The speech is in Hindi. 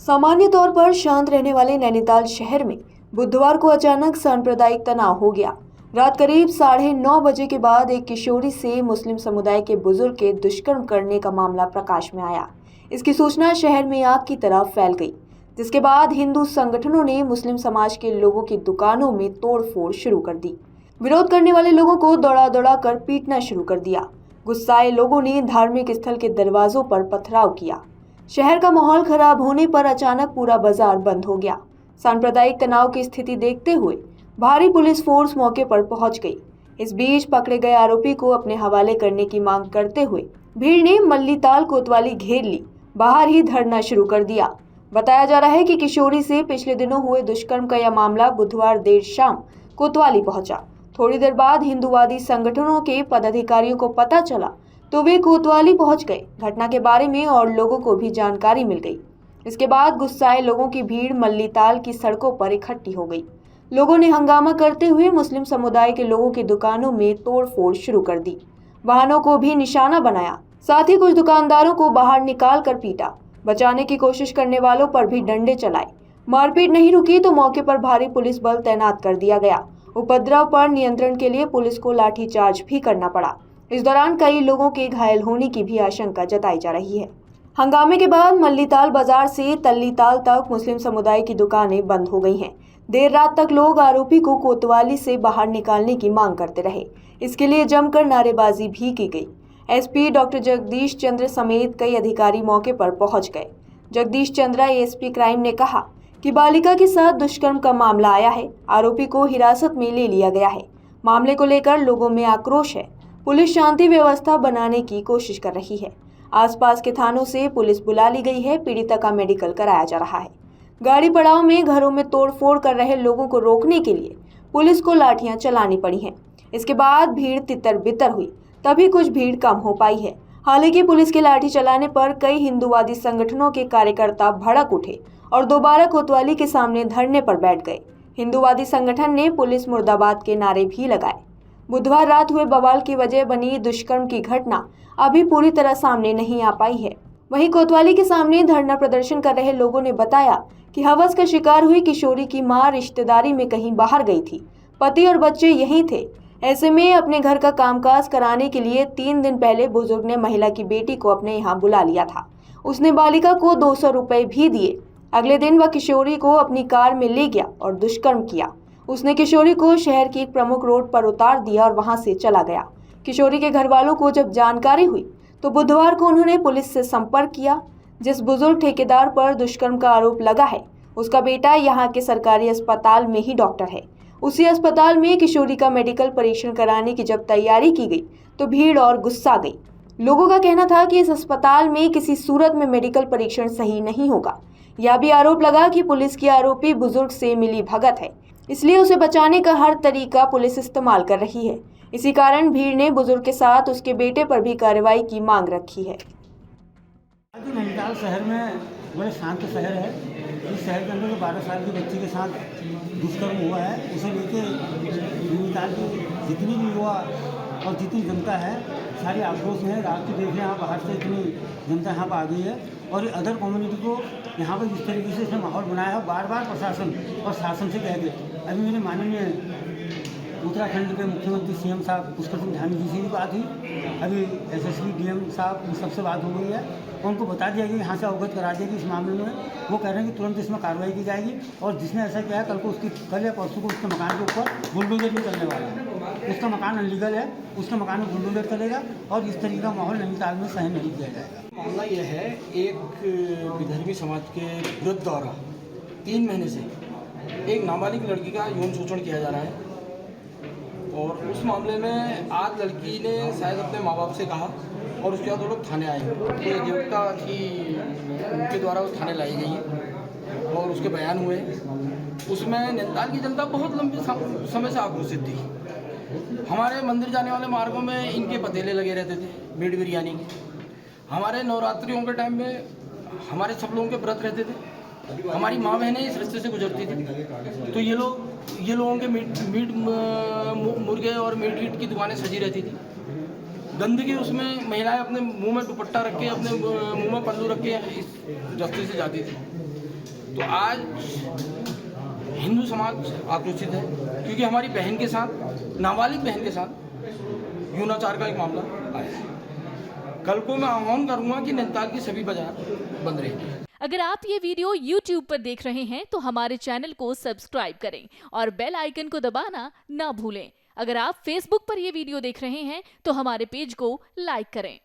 सामान्य तौर पर शांत रहने वाले नैनीताल शहर में बुधवार को अचानक सांप्रदायिक तनाव हो गया। रात करीब 9:30 बजे के बाद एक किशोरी से मुस्लिम समुदाय के बुजुर्ग के दुष्कर्म करने का मामला प्रकाश में आया। इसकी सूचना शहर में आग की तरह फैल गई, जिसके बाद हिंदू संगठनों ने मुस्लिम समाज के लोगों की दुकानों में तोड़फोड़ शुरू कर दी। विरोध करने वाले लोगों को दौड़ा दौड़ा कर पीटना शुरू कर दिया। गुस्साए लोगों ने धार्मिक स्थल के दरवाजों पर पथराव किया। शहर का माहौल खराब होने पर अचानक पूरा बाजार बंद हो गया। सांप्रदायिक तनाव की स्थिति देखते हुए भारी पुलिस फोर्स मौके पर पहुंच गई। इस बीच पकड़े गए आरोपी को अपने हवाले करने की मांग करते हुए भीड़ ने मल्लीताल कोतवाली घेर ली, बाहर ही धरना शुरू कर दिया। बताया जा रहा है कि किशोरी से पिछले दिनों हुए दुष्कर्म का यह मामला बुधवार देर शाम कोतवाली पहुंचा। थोड़ी देर बाद हिंदूवादी संगठनों के पदाधिकारियों को पता चला तो वे कोतवाली पहुंच गए। घटना के बारे में और लोगों को भी जानकारी मिल गई। इसके बाद गुस्साए लोगों की भीड़ मल्लीताल की सड़कों पर इकट्ठी हो गई। लोगों ने हंगामा करते हुए मुस्लिम समुदाय के लोगों की दुकानों में तोड़फोड़ शुरू कर दी, वाहनों को भी निशाना बनाया, साथ ही कुछ दुकानदारों को बाहर निकाल कर पीटा। बचाने की कोशिश करने वालों पर भी डंडे चलाए। मारपीट नहीं रुकी तो मौके पर भारी पुलिस बल तैनात कर दिया गया। उपद्रव पर नियंत्रण के लिए पुलिस को लाठीचार्ज भी करना पड़ा। इस दौरान कई लोगों के घायल होने की भी आशंका जताई जा रही है। हंगामे के बाद मल्लीताल बाजार से तल्लीताल तक मुस्लिम समुदाय की दुकानें बंद हो गई हैं। देर रात तक लोग आरोपी को कोतवाली से बाहर निकालने की मांग करते रहे। इसके लिए जमकर नारेबाजी भी की गई। एसपी डॉक्टर जगदीश चंद्र समेत कई अधिकारी मौके पर पहुंच गए। जगदीश चंद्रा एएसपी क्राइम ने कहा कि बालिका के साथ दुष्कर्म का मामला आया है। आरोपी को हिरासत में ले लिया गया है। मामले को लेकर लोगों में आक्रोश है। पुलिस शांति व्यवस्था बनाने की कोशिश कर रही है। आसपास के थानों से पुलिस बुला ली गई है। पीड़िता का मेडिकल कराया जा रहा है। गाड़ी पड़ाव में घरों में तोड़फोड़ कर रहे लोगों को रोकने के लिए पुलिस को लाठियां चलानी पड़ी हैं। इसके बाद भीड़ तितर बितर हुई, तभी कुछ भीड़ कम हो पाई है। हालांकि पुलिस के लाठी चलाने पर कई हिंदूवादी संगठनों के कार्यकर्ता भड़क उठे और दोबारा कोतवाली के सामने धरने पर बैठ गए। हिंदूवादी संगठन ने पुलिस मुर्दाबाद के नारे भी लगाए। बुधवार रात हुए बवाल की वजह बनी दुष्कर्म की घटना अभी पूरी तरह सामने नहीं आ पाई है। वहीं कोतवाली के सामने धरना प्रदर्शन कर रहे लोगों ने बताया कि हवस का शिकार हुई किशोरी की मां रिश्तेदारी में कहीं बाहर गई थी। पति और बच्चे यहीं थे। ऐसे में अपने घर का कामकाज कराने के लिए 3 दिन पहले बुजुर्ग ने महिला की बेटी को अपने यहाँ बुला लिया था। उसने बालिका को 200 रुपए भी दिए। अगले दिन वह किशोरी को अपनी कार में ले गया और दुष्कर्म किया। उसने किशोरी को शहर की एक प्रमुख रोड पर उतार दिया और वहां से चला गया। किशोरी के घर वालों को जब जानकारी हुई तो बुधवार को उन्होंने पुलिस से संपर्क किया। जिस बुजुर्ग ठेकेदार पर दुष्कर्म का आरोप लगा है, उसका बेटा यहाँ के सरकारी अस्पताल में ही डॉक्टर है। उसी अस्पताल में किशोरी का मेडिकल परीक्षण कराने की जब तैयारी की गई तो भीड़ और गुस्सा गई। लोगों का कहना था कि इस अस्पताल में किसी सूरत में मेडिकल परीक्षण सही नहीं होगा। यह भी आरोप लगा कि पुलिस की आरोपी बुजुर्ग से मिली भगत है, इसलिए उसे बचाने का हर तरीका पुलिस इस्तेमाल कर रही है। इसी कारण भीड़ ने बुजुर्ग के साथ उसके बेटे पर भी कार्रवाई की मांग रखी है। नैनीताल शहर में बड़े शांत शहर है। इस शहर के अंदर जो 12 साल की बच्ची के साथ दुष्कर्म हुआ है, उसे लेके नैनीताल की जितनी भी युवा और जितनी जनता है सारी आक्रोश है। रात को देखने यहाँ बाहर से इतनी जनता यहाँ पर आ गई है और अदर कम्युनिटी को यहाँ पर जिस तरीके से इसने माहौल बनाया है, बार बार प्रशासन और शासन से कह गए। अभी मेरे माननीय उत्तराखंड के मुख्यमंत्री सीएम साहब पुष्कर सिंह धामी जी से भी बात हुई। अभी एसएसपी डीएम साहब इन सबसे बात हो गई है और उनको बता दिया गया, यहाँ से अवगत करा दिया कि इस मामले में वो कह रहे हैं कि तुरंत इसमें कार्रवाई की जाएगी और जिसने ऐसा किया है कल या परसों को उसके मकान के ऊपर बुलडोजर भी चलने वाला है। उसका मकान अनलीगल है, उसके मकान में बुलडोजर चलेगा और इस तरीके का माहौल नैनीताल में सहन नहीं किया जाएगा। मामला यह है, एक विधर्मी समाज के विरुद्ध द्वारा 3 महीने से एक नाबालिग लड़की का यौन शोषण किया जा रहा है और उस मामले में आज लड़की ने शायद अपने माँ बाप से कहा और उसके बाद वो लोग थाने आए। तो ये देवता की उनके द्वारा वो थाने लाई गई है और उसके बयान हुए। उसमें नैनीताल की जनता बहुत लंबे समय से आक्रोशित थी। हमारे मंदिर जाने वाले मार्गों में इनके पतेले लगे रहते थे मीट बिरयानी के। हमारे नवरात्रियों के टाइम में हमारे सब लोगों के व्रत रहते थे। हमारी माँ बहनें इस रास्ते से गुजरती थी तो ये लोगों के मीट मुर्गे और मीट की दुकानें सजी रहती थी। गंदगी उसमें महिलाएं अपने मुंह में दुपट्टा रख के, अपने मुंह में पल्लू रख के इस रास्ते से जाती थी। तो आज हिंदू समाज आक्रोशित है क्योंकि हमारी बहन के साथ, नाबालिग बहन के साथ यौनाचार का एक मामला आया है। कल को मैं आह्वान करूंगा कि नैनीताल की सभी बाजार बंद रहेंगे। अगर आप ये वीडियो YouTube पर देख रहे हैं तो हमारे चैनल को सब्सक्राइब करें और बेल आइकन को दबाना ना भूलें। अगर आप Facebook पर ये वीडियो देख रहे हैं तो हमारे पेज को लाइक करें।